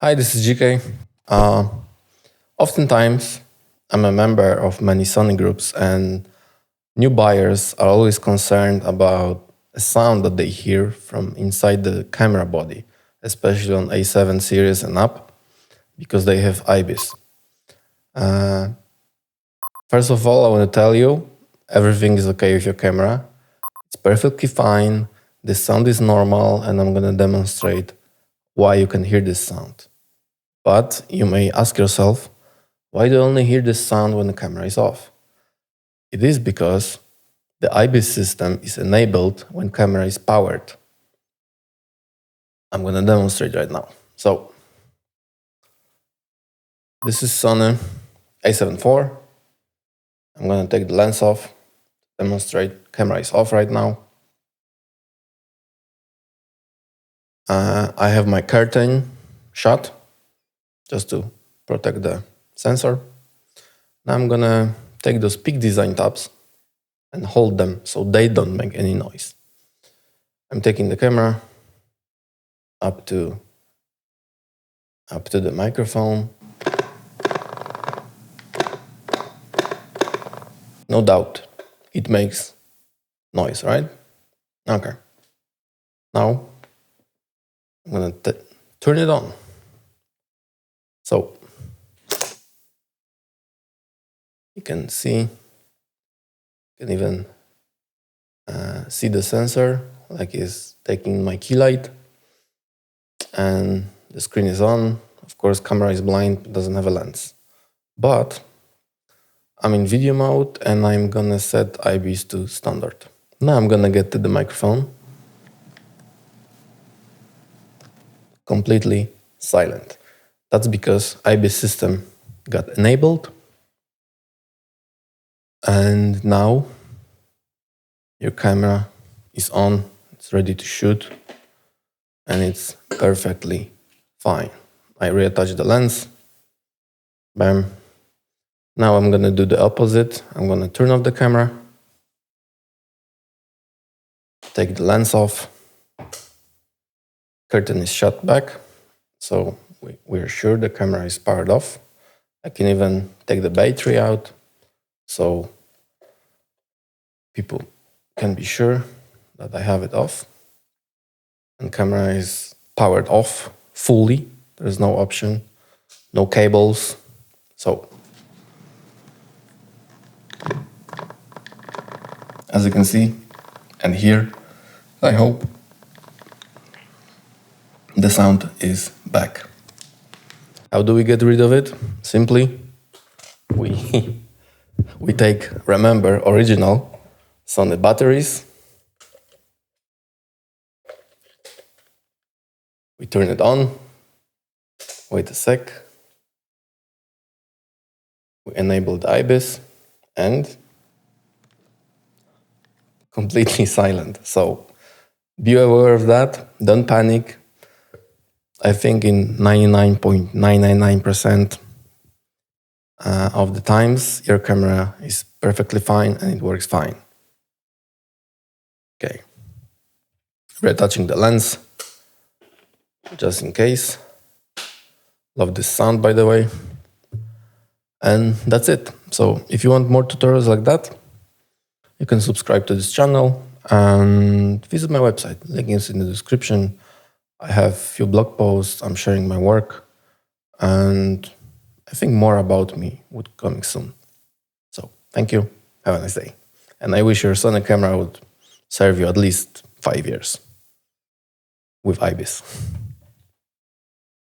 Hi, this is GK. Oftentimes, I'm a member of many Sony groups, and new buyers are always concerned about a sound that they hear from inside the camera body, especially on A7 series and up, because they have IBIS. First of all, I want to tell you, everything is okay with your camera. It's perfectly fine. The sound is normal, and I'm going to demonstrate why you can hear this sound. But you may ask yourself, why do you only hear this sound when the camera is off? It is because the IBIS system is enabled when camera is powered. I'm going to demonstrate right now. So, this is Sony A7 IV. I'm going to take the lens off, demonstrate camera is off right now. I have my curtain shut just to protect the sensor. Now I'm going to take those peak design tabs and hold them so they don't make any noise. I'm taking the camera up to the microphone. No doubt, it makes noise, right? Okay. Now, I'm going to turn it on. So, you can see, you can even see the sensor, like it's taking my key light. And the screen is on. Of course, camera is blind, doesn't have a lens. But I'm in video mode and I'm gonna set IBIS to standard. Now I'm gonna get to the microphone. Completely silent. That's because IBIS system got enabled. And now your camera is on, it's ready to shoot, and it's perfectly fine. I reattach the lens. Bam. Now I'm going to do the opposite. I'm going to turn off the camera, take the lens off, curtain is shut back, so we're sure the camera is powered off. I can even take the battery out, so people can be sure that I have it off. And camera is powered off fully. There's no option, no cables. So, as you can see and hear, I hope the sound is back. How do we get rid of it? Simply, we take, remember, original Sony batteries. We turn it on. Wait a sec. We enable the IBIS and completely silent. So be aware of that. Don't panic. I think in 99.999% of the times, your camera is perfectly fine and it works fine. Okay. Retouching the lens, just in case. Love this sound, by the way. And that's it. So if you want more tutorials like that, you can subscribe to this channel and visit my website. Link is in the description. I have a few blog posts. I'm sharing my work. And I think more about me would come soon. So thank you. Have a nice day. And I wish your Sony camera would serve you at least 5 years with IBIS.